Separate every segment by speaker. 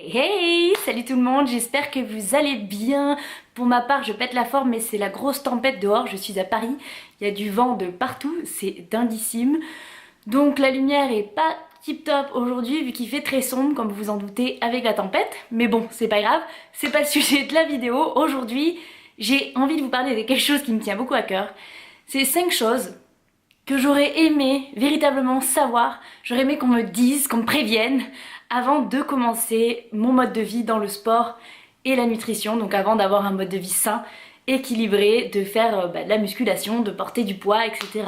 Speaker 1: Hey, salut tout le monde, j'espère que vous allez bien. Pour ma part, je pète la forme, mais c'est la grosse tempête dehors. Je suis à Paris, il y a du vent de partout, c'est dinguissime. Donc la lumière est pas tip top aujourd'hui, vu qu'il fait très sombre, comme vous vous en doutez, avec la tempête. Mais bon, c'est pas grave, c'est pas le sujet de la vidéo. Aujourd'hui, j'ai envie de vous parler de quelque chose qui me tient beaucoup à cœur. C'est 5 choses que j'aurais aimé véritablement savoir, j'aurais aimé qu'on me dise, qu'on me prévienne avant de commencer mon mode de vie dans le sport et la nutrition, donc avant d'avoir un mode de vie sain, équilibré, de faire de la musculation, de porter du poids, etc.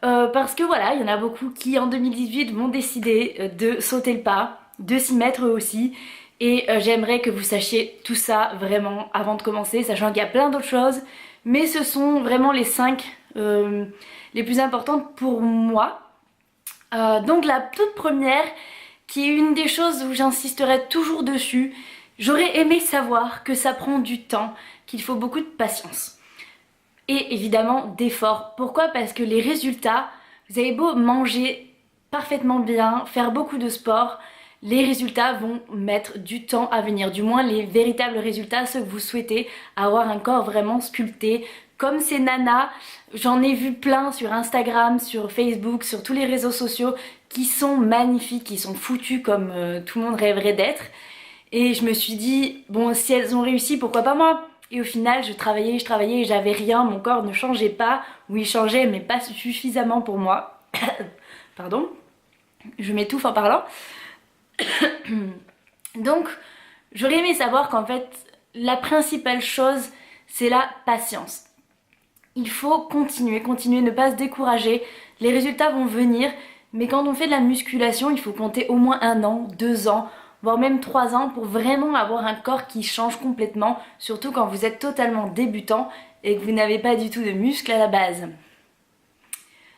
Speaker 1: Parce que voilà, il y en a beaucoup qui en 2018 vont décider de sauter le pas, de s'y mettre eux aussi, et j'aimerais que vous sachiez tout ça vraiment avant de commencer, sachant qu'il y a plein d'autres choses, mais ce sont vraiment les 5 les plus importantes pour moi. Donc la toute première, qui est une des choses où j'insisterai toujours dessus, j'aurais aimé savoir que ça prend du temps, qu'il faut beaucoup de patience. Et évidemment d'efforts. Pourquoi? Parce que les résultats, vous avez beau manger parfaitement bien, faire beaucoup de sport, les résultats vont mettre du temps à venir. Du moins les véritables résultats, ceux que vous souhaitez, avoir un corps vraiment sculpté. Comme ces nanas, j'en ai vu plein sur Instagram, sur Facebook, sur tous les réseaux sociaux qui sont magnifiques, qui sont foutues comme tout le monde rêverait d'être. Et je me suis dit, bon, si elles ont réussi, pourquoi pas moi? Et au final, je travaillais et j'avais rien, mon corps ne changeait pas, ou il changeait mais pas suffisamment pour moi. Pardon, je m'étouffe en parlant. Donc, j'aurais aimé savoir qu'en fait, la principale chose, c'est la patience. Il faut continuer, ne pas se décourager. Les résultats vont venir, mais quand on fait de la musculation, il faut compter au moins 1 an, 2 ans, voire même 3 ans pour vraiment avoir un corps qui change complètement, surtout quand vous êtes totalement débutant et que vous n'avez pas du tout de muscles à la base.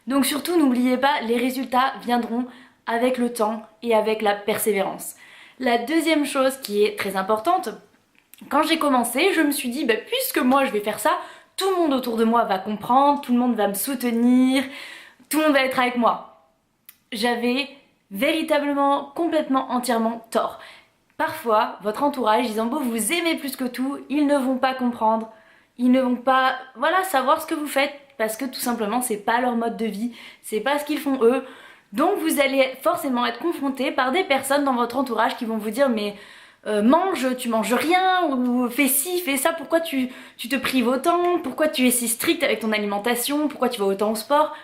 Speaker 1: Donc surtout, n'oubliez pas, les résultats viendront avec le temps et avec la persévérance. La deuxième chose qui est très importante, quand j'ai commencé, je me suis dit, puisque moi je vais faire ça, tout le monde autour de moi va comprendre, tout le monde va me soutenir, tout le monde va être avec moi. J'avais véritablement, complètement, entièrement tort. Parfois, votre entourage, ils ont beau vous aimer plus que tout, ils ne vont pas comprendre, ils ne vont pas, voilà, savoir ce que vous faites, parce que tout simplement, c'est pas leur mode de vie, c'est pas ce qu'ils font eux. Donc vous allez forcément être confronté par des personnes dans votre entourage qui vont vous dire, mais mange, tu manges rien, ou fais ci, fais ça, pourquoi tu te prives autant, pourquoi tu es si strict avec ton alimentation, pourquoi tu vas autant au sport.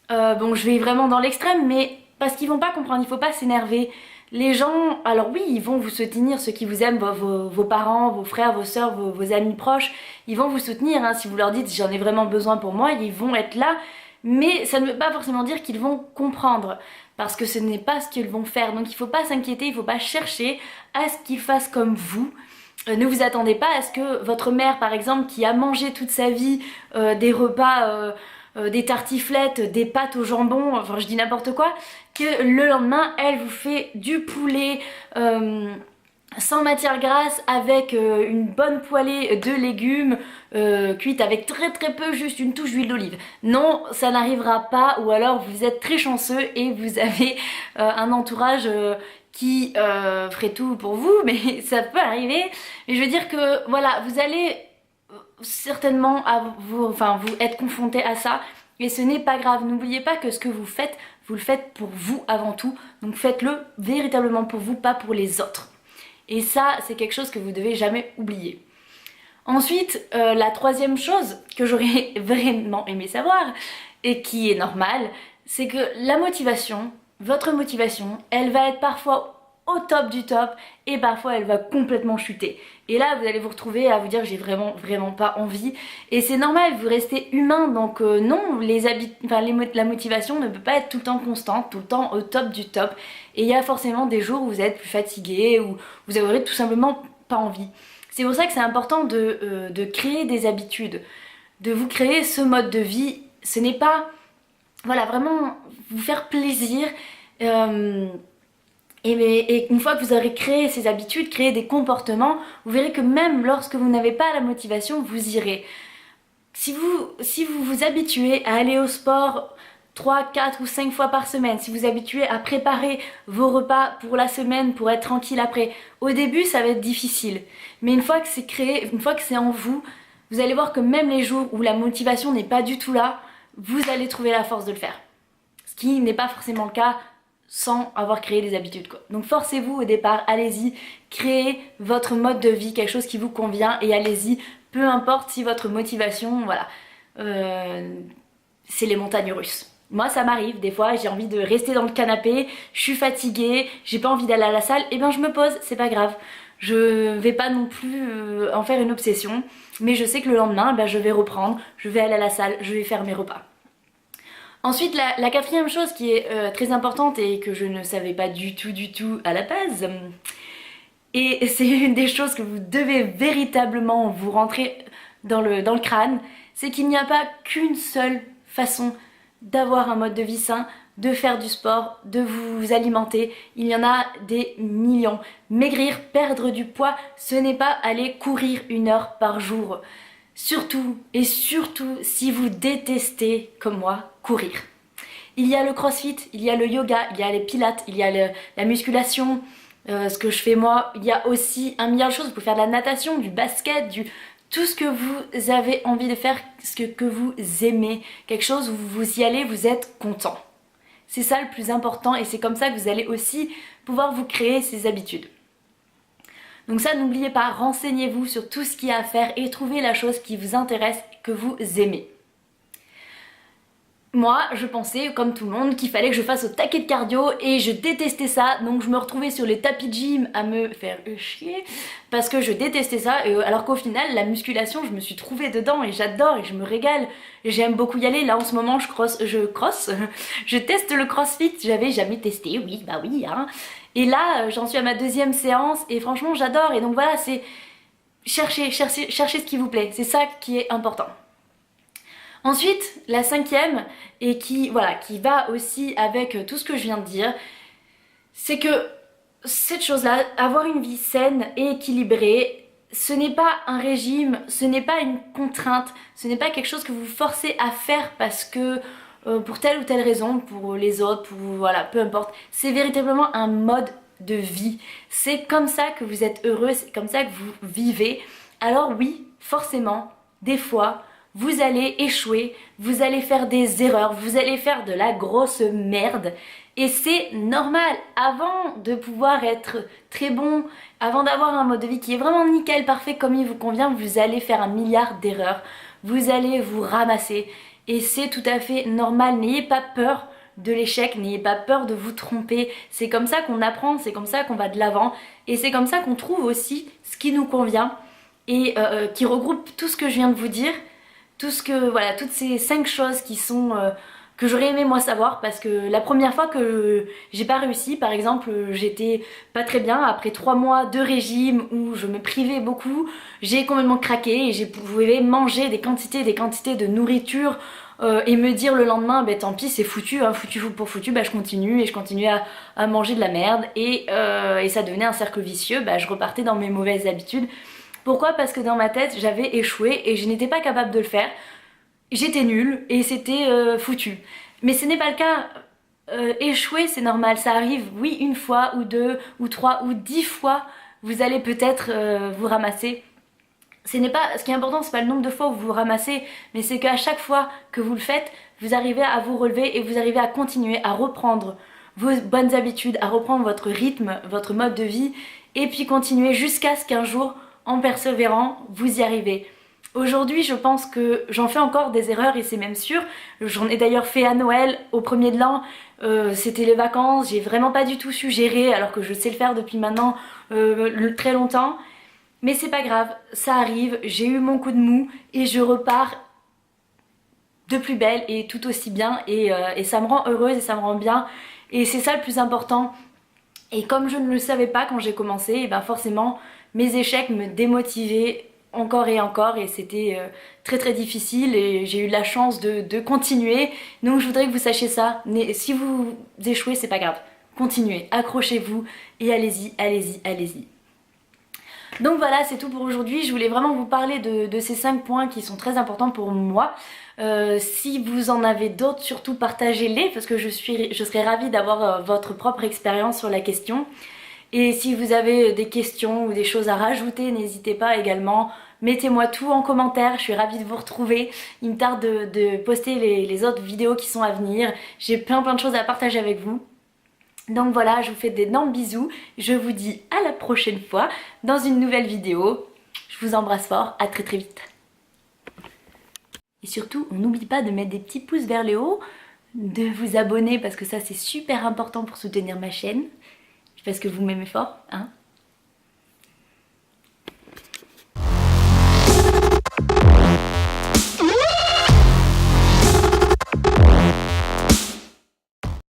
Speaker 1: Bon, je vais vraiment dans l'extrême, mais parce qu'ils vont pas comprendre, il faut pas s'énerver. Les gens, alors oui, ils vont vous soutenir, ceux qui vous aiment, vos parents, vos frères, vos soeurs, vos amis proches, ils vont vous soutenir, hein. Si vous leur dites j'en ai vraiment besoin pour moi, ils vont être là, mais ça ne veut pas forcément dire qu'ils vont comprendre, parce que ce n'est pas ce qu'ils vont faire. Donc il faut pas s'inquiéter, il faut pas chercher à ce qu'ils fassent comme vous. Ne vous attendez pas à ce que votre mère, par exemple, qui a mangé toute sa vie des repas, des tartiflettes, des pâtes au jambon, enfin je dis n'importe quoi, que le lendemain, elle vous fait du poulet sans matière grasse avec une bonne poêlée de légumes cuite avec très très peu, juste une touche d'huile d'olive. Non, ça n'arrivera pas, ou alors vous êtes très chanceux et vous avez un entourage qui ferait tout pour vous, mais ça peut arriver. Mais je veux dire que voilà, vous allez certainement vous être confronté à ça, et ce n'est pas grave. N'oubliez pas que ce que vous le faites pour vous avant tout, donc faites-le véritablement pour vous, pas pour les autres. Et ça, c'est quelque chose que vous devez jamais oublier. Ensuite, la troisième chose que j'aurais vraiment aimé savoir, et qui est normale, c'est que la motivation, votre motivation, elle va être parfois au top du top et parfois elle va complètement chuter. Et là, vous allez vous retrouver à vous dire j'ai vraiment pas envie. Et c'est normal, vous restez humain, donc non, la motivation ne peut pas être tout le temps constante, tout le temps au top du top. Et il y a forcément des jours où vous êtes plus fatigué, ou vous aurez tout simplement pas envie. C'est pour ça que c'est important de créer des habitudes, de vous créer ce mode de vie. Ce n'est pas, voilà, vraiment vous faire plaisir. Et une fois que vous aurez créé ces habitudes, créé des comportements, vous verrez que même lorsque vous n'avez pas la motivation, vous irez. Si vous vous habituez à aller au sport 3, 4 ou 5 fois par semaine, si vous habituez à préparer vos repas pour la semaine pour être tranquille après, au début ça va être difficile. Mais une fois que c'est créé, une fois que c'est en vous, vous allez voir que même les jours où la motivation n'est pas du tout là, vous allez trouver la force de le faire. Ce qui n'est pas forcément le cas sans avoir créé des habitudes, quoi. Donc forcez-vous au départ, allez-y, créez votre mode de vie, quelque chose qui vous convient et allez-y, peu importe si votre motivation, voilà, c'est les montagnes russes. Moi ça m'arrive, des fois j'ai envie de rester dans le canapé, je suis fatiguée, j'ai pas envie d'aller à la salle, et ben je me pose, c'est pas grave. Je vais pas non plus en faire une obsession, mais je sais que le lendemain, ben, je vais reprendre, je vais aller à la salle, je vais faire mes repas. Ensuite, la quatrième chose qui est très importante et que je ne savais pas du tout à la base, et c'est une des choses que vous devez véritablement vous rentrer dans le crâne, c'est qu'il n'y a pas qu'une seule façon d'avoir un mode de vie sain, de faire du sport, de vous alimenter. Il y en a des millions. Maigrir, perdre du poids, ce n'est pas aller courir 1 heure par jour. Surtout et surtout si vous détestez, comme moi, courir. Il y a le crossfit, il y a le yoga, il y a les pilates, il y a la musculation, ce que je fais moi. Il y a aussi un milliard de choses. Vous pouvez faire de la natation, du basket, tout ce que vous avez envie de faire, ce que vous aimez. Quelque chose où vous y allez, vous êtes content. C'est ça le plus important et c'est comme ça que vous allez aussi pouvoir vous créer ces habitudes. Donc ça, n'oubliez pas, renseignez-vous sur tout ce qu'il y a à faire et trouvez la chose qui vous intéresse, que vous aimez. Moi, je pensais, comme tout le monde, qu'il fallait que je fasse au taquet de cardio et je détestais ça, donc je me retrouvais sur les tapis de gym à me faire chier parce que je détestais ça, alors qu'au final, la musculation, je me suis trouvée dedans et j'adore et je me régale. J'aime beaucoup y aller. Là, en ce moment, je teste le crossfit, j'avais jamais testé, oui, bah oui, hein. Et là, j'en suis à ma 2e séance et franchement, j'adore. Et donc voilà, c'est chercher ce qui vous plaît, c'est ça qui est important. Ensuite, la 5e, et qui va aussi avec tout ce que je viens de dire, c'est que cette chose-là, avoir une vie saine et équilibrée, ce n'est pas un régime, ce n'est pas une contrainte, ce n'est pas quelque chose que vous forcez à faire parce que pour telle ou telle raison, pour les autres, voilà, peu importe. C'est véritablement un mode de vie. C'est comme ça que vous êtes heureux, c'est comme ça que vous vivez. Alors oui, forcément, des fois, vous allez échouer, vous allez faire des erreurs, vous allez faire de la grosse merde. Et c'est normal. Avant de pouvoir être très bon, avant d'avoir un mode de vie qui est vraiment nickel, parfait, comme il vous convient, vous allez faire 1 milliard d'erreurs. Vous allez vous ramasser. Et c'est tout à fait normal. N'ayez pas peur de l'échec, n'ayez pas peur de vous tromper. C'est comme ça qu'on apprend, c'est comme ça qu'on va de l'avant. Et c'est comme ça qu'on trouve aussi ce qui nous convient et qui regroupe tout ce que je viens de vous dire. Toutes ces 5 choses qui sont que j'aurais aimé moi savoir, parce que la première fois que j'ai pas réussi, par exemple, j'étais pas très bien après 3 mois de régime où je me privais beaucoup, j'ai complètement craqué et j'ai pouvais manger des quantités de nourriture et me dire le lendemain, bah tant pis, c'est foutu, hein, foutu pour foutu, bah je continue et je continue à manger de la merde et ça devenait un cercle vicieux, bah je repartais dans mes mauvaises habitudes. Pourquoi? Parce que dans ma tête, j'avais échoué et je n'étais pas capable de le faire. J'étais nulle et c'était foutu. Mais ce n'est pas le cas. Échouer, c'est normal, ça arrive, oui, 1 fois, ou 2, ou 3, ou 10 fois, vous allez peut-être vous ramasser. Ce qui est important, c'est pas le nombre de fois où vous vous ramassez, mais c'est qu'à chaque fois que vous le faites, vous arrivez à vous relever et vous arrivez à continuer à reprendre vos bonnes habitudes, à reprendre votre rythme, votre mode de vie, et puis continuer jusqu'à ce qu'un jour, en persévérant, vous y arrivez. Aujourd'hui, je pense que j'en fais encore des erreurs et c'est même sûr. J'en ai d'ailleurs fait à Noël, au 1er de l'an, c'était les vacances, j'ai vraiment pas du tout su gérer alors que je sais le faire depuis maintenant très longtemps. Mais c'est pas grave, ça arrive, j'ai eu mon coup de mou et je repars de plus belle et tout aussi bien et ça me rend heureuse et ça me rend bien et c'est ça le plus important. Et comme je ne le savais pas quand j'ai commencé, et ben forcément mes échecs me démotivaient encore et c'était très très difficile et j'ai eu la chance de continuer. Donc je voudrais que vous sachiez ça, mais si vous échouez c'est pas grave, continuez, accrochez-vous et allez-y, allez-y, allez-y. Donc voilà, c'est tout pour aujourd'hui. Je voulais vraiment vous parler de ces 5 points qui sont très importants pour moi. Si vous en avez d'autres, surtout partagez-les parce que je serais ravie d'avoir votre propre expérience sur la question. Et si vous avez des questions ou des choses à rajouter, n'hésitez pas également. Mettez-moi tout en commentaire, je suis ravie de vous retrouver. Il me tarde de poster les autres vidéos qui sont à venir. J'ai plein de choses à partager avec vous. Donc voilà, je vous fais d'énormes bisous. Je vous dis à la prochaine fois dans une nouvelle vidéo. Je vous embrasse fort, à très vite. Et surtout, on n'oublie pas de mettre des petits pouces vers le haut, de vous abonner parce que ça c'est super important pour soutenir ma chaîne. Parce que vous m'aimez fort, hein.